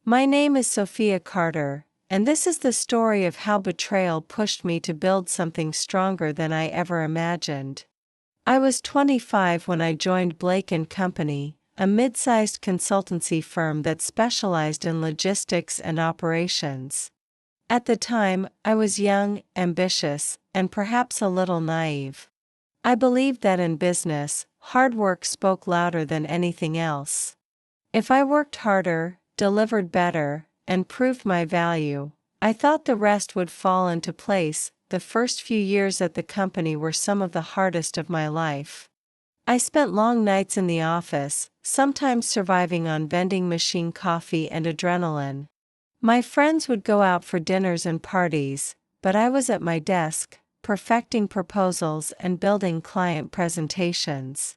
My name is Sophia Carter, and this is the story of how betrayal pushed me to build something stronger than I ever imagined. I was 25 when I joined Blake & Company, a mid-sized consultancy firm that specialized in logistics and operations. At the time, I was young, ambitious, and perhaps a little naive. I believed that in business, hard work spoke louder than anything else. If I worked harder, delivered better, and proved my value, I thought the rest would fall into place. The first few years at the company were some of the hardest of my life. I spent long nights in the office, sometimes surviving on vending machine coffee and adrenaline. My friends would go out for dinners and parties, but I was at my desk, perfecting proposals and building client presentations.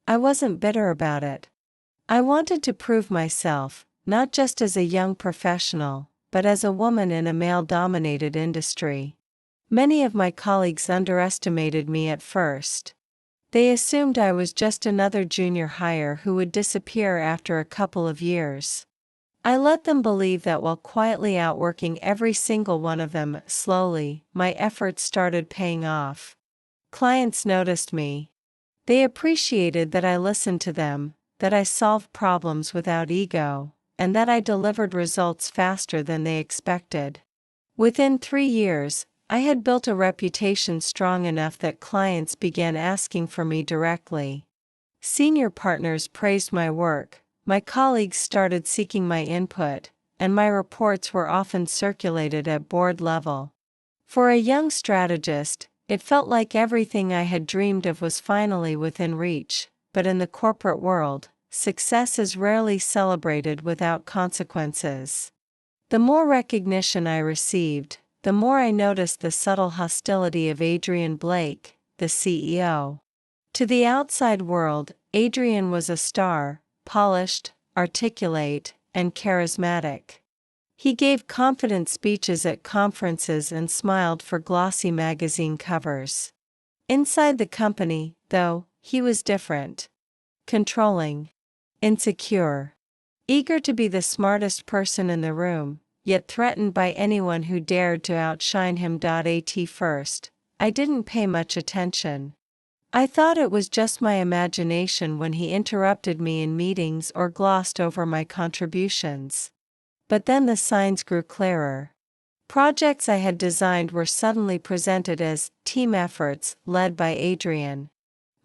I wasn't bitter about it. I wanted to prove myself, not just as a young professional, but as a woman in a male-dominated industry. Many of my colleagues underestimated me at first. They assumed I was just another junior hire who would disappear after a couple of years. I let them believe that while quietly outworking every single one of them, slowly, my efforts started paying off. Clients noticed me. They appreciated that I listened to them, that I solved problems without ego, and that I delivered results faster than they expected. Within 3 years, I had built a reputation strong enough that clients began asking for me directly. Senior partners praised my work, my colleagues started seeking my input, and my reports were often circulated at board level. For a young strategist, it felt like everything I had dreamed of was finally within reach, but in the corporate world, success is rarely celebrated without consequences. The more recognition I received, the more I noticed the subtle hostility of Adrian Blake, the CEO. To the outside world, Adrian was a star, polished, articulate, and charismatic. He gave confident speeches at conferences and smiled for glossy magazine covers. Inside the company, though, he was different. Controlling. Insecure. Eager to be the smartest person in the room, yet threatened by anyone who dared to outshine him. At first, I didn't pay much attention. I thought it was just my imagination when he interrupted me in meetings or glossed over my contributions. But then the signs grew clearer. Projects I had designed were suddenly presented as team efforts led by Adrian.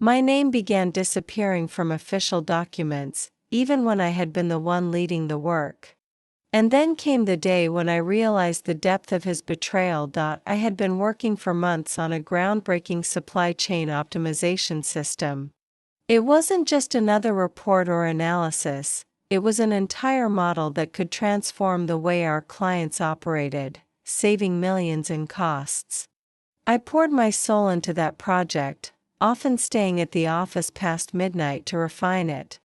My name began disappearing from official documents, even when I had been the one leading the work. And then came the day when I realized the depth of his betrayal. I had been working for months on a groundbreaking supply chain optimization system. It wasn't just another report or analysis, it was an entire model that could transform the way our clients operated, saving millions in costs. I poured my soul into that project, often staying at the office past midnight to refine it.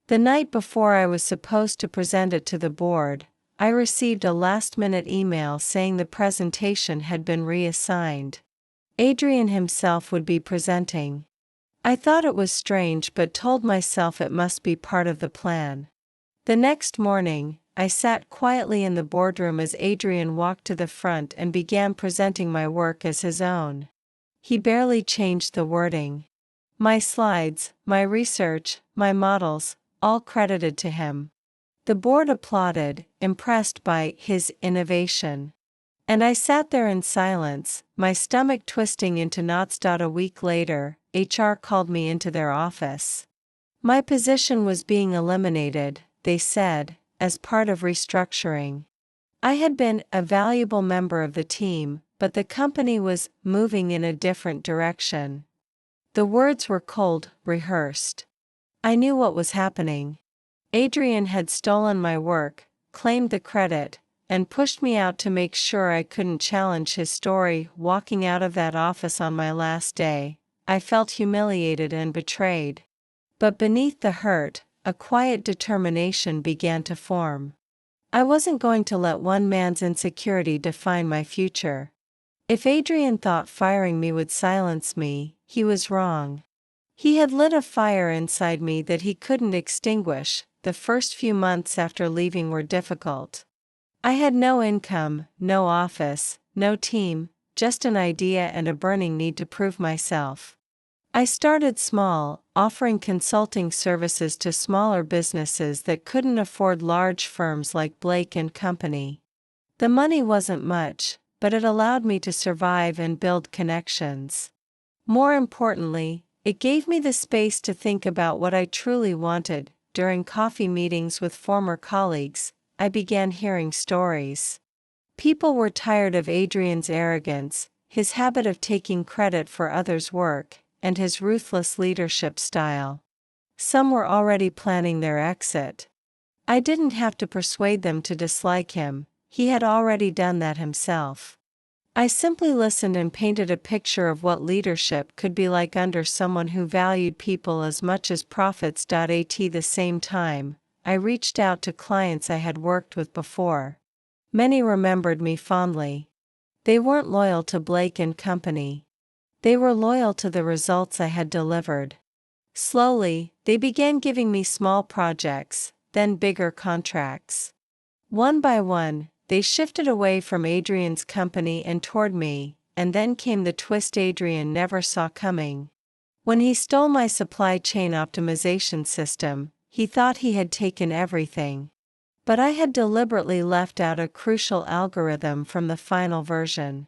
The night before I was supposed to present it to the board, I received a last-minute email saying the presentation had been reassigned. Adrian himself would be presenting. I thought it was strange but told myself it must be part of the plan. The next morning, I sat quietly in the boardroom as Adrian walked to the front and began presenting my work as his own. He barely changed the wording. My slides, my research, my models, all credited to him. The board applauded, impressed by his innovation. And I sat there in silence, my stomach twisting into knots. A week later, HR called me into their office. My position was being eliminated, they said, as part of restructuring. I had been a valuable member of the team, but the company was moving in a different direction. The words were cold, rehearsed. I knew what was happening. Adrian had stolen my work, claimed the credit, and pushed me out to make sure I couldn't challenge his story. Walking out of that office on my last day, I felt humiliated and betrayed. But beneath the hurt, a quiet determination began to form. I wasn't going to let one man's insecurity define my future. If Adrian thought firing me would silence me, he was wrong. He had lit a fire inside me that he couldn't extinguish, the first few months after leaving were difficult. I had no income, no office, no team, just an idea and a burning need to prove myself. I started small, offering consulting services to smaller businesses that couldn't afford large firms like Blake and Company. The money wasn't much, but it allowed me to survive and build connections. More importantly, it gave me the space to think about what I truly wanted. During coffee meetings with former colleagues, I began hearing stories. People were tired of Adrian's arrogance, his habit of taking credit for others' work, and his ruthless leadership style. Some were already planning their exit. I didn't have to persuade them to dislike him, he had already done that himself. I simply listened and painted a picture of what leadership could be like under someone who valued people as much as profits. At the same time, I reached out to clients I had worked with before. Many remembered me fondly. They weren't loyal to Blake and Company. They were loyal to the results I had delivered. Slowly, they began giving me small projects, then bigger contracts. One by one, they shifted away from Adrian's company and toward me, and then came the twist Adrian never saw coming. When he stole my supply chain optimization system, he thought he had taken everything. But I had deliberately left out a crucial algorithm from the final version.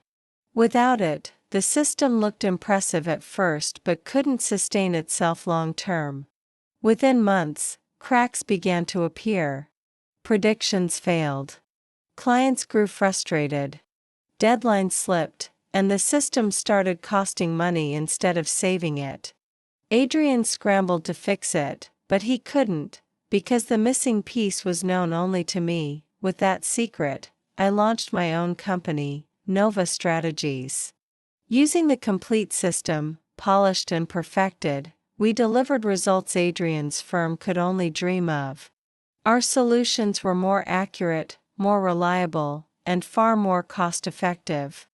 Without it, the system looked impressive at first but couldn't sustain itself long term. Within months, cracks began to appear. Predictions failed. Clients grew frustrated. Deadlines slipped, and the system started costing money instead of saving it. Adrian scrambled to fix it, but he couldn't, because the missing piece was known only to me. With that secret, I launched my own company, Nova Strategies. Using the complete system, polished and perfected, we delivered results Adrian's firm could only dream of. Our solutions were more accurate, more reliable, and far more cost-effective.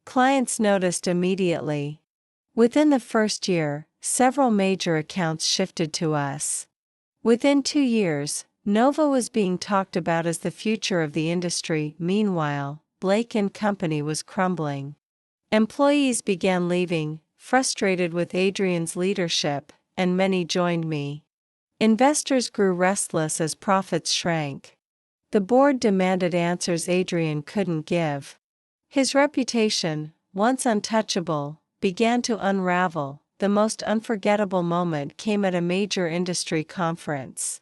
Clients noticed immediately. Within the first year, several major accounts shifted to us. Within 2 years, Nova was being talked about as the future of the industry. Meanwhile, Blake and Company was crumbling. Employees began leaving, frustrated with Adrian's leadership, and many joined me. Investors grew restless as profits shrank. The board demanded answers Adrian couldn't give. His reputation, once untouchable, began to unravel. The most unforgettable moment came at a major industry conference.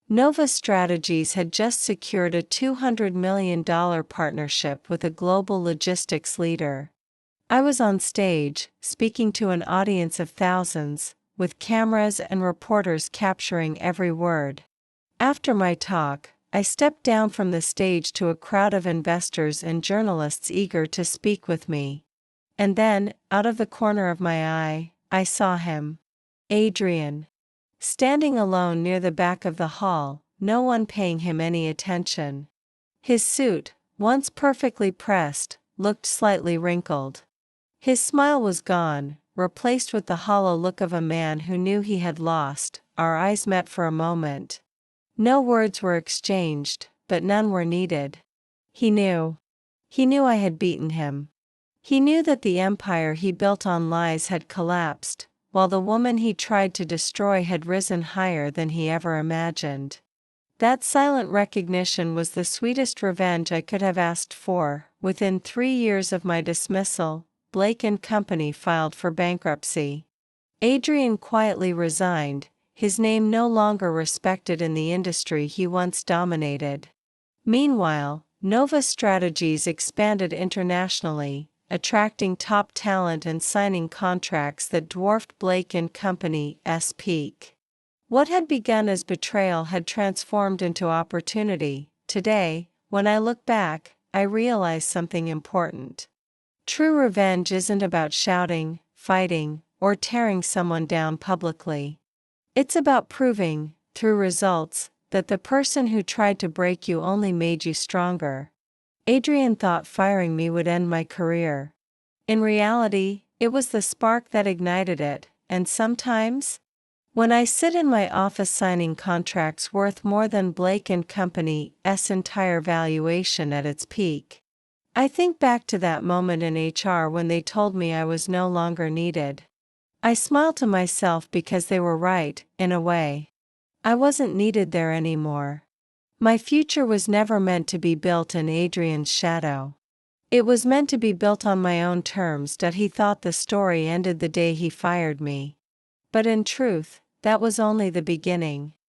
Nova Strategies had just secured a $200 million partnership with a global logistics leader. I was on stage, speaking to an audience of thousands, with cameras and reporters capturing every word. After my talk, I stepped down from the stage to a crowd of investors and journalists eager to speak with me. And then, out of the corner of my eye, I saw him. Adrian. Standing alone near the back of the hall, no one paying him any attention. His suit, once perfectly pressed, looked slightly wrinkled. His smile was gone, replaced with the hollow look of a man who knew he had lost. Our eyes met for a moment. No words were exchanged, but none were needed. He knew. He knew I had beaten him. He knew that the empire he built on lies had collapsed, while the woman he tried to destroy had risen higher than he ever imagined. That silent recognition was the sweetest revenge I could have asked for. Within 3 years of my dismissal, Blake and Company filed for bankruptcy. Adrian quietly resigned, his name no longer respected in the industry he once dominated. Meanwhile, Nova Strategies expanded internationally, attracting top talent and signing contracts that dwarfed Blake and Company's peak. What had begun as betrayal had transformed into opportunity. Today, when I look back, I realize something important. True revenge isn't about shouting, fighting, or tearing someone down publicly. It's about proving, through results, that the person who tried to break you only made you stronger. Adrian thought firing me would end my career. In reality, it was the spark that ignited it, and sometimes, When I sit in my office signing contracts worth more than Blake and Company's entire valuation at its peak, I think back to that moment in HR when they told me I was no longer needed. I smile to myself because they were right, in a way. I wasn't needed there anymore. My future was never meant to be built in Adrian's shadow. It was meant to be built on my own terms. He thought the story ended the day he fired me. But in truth, that was only the beginning.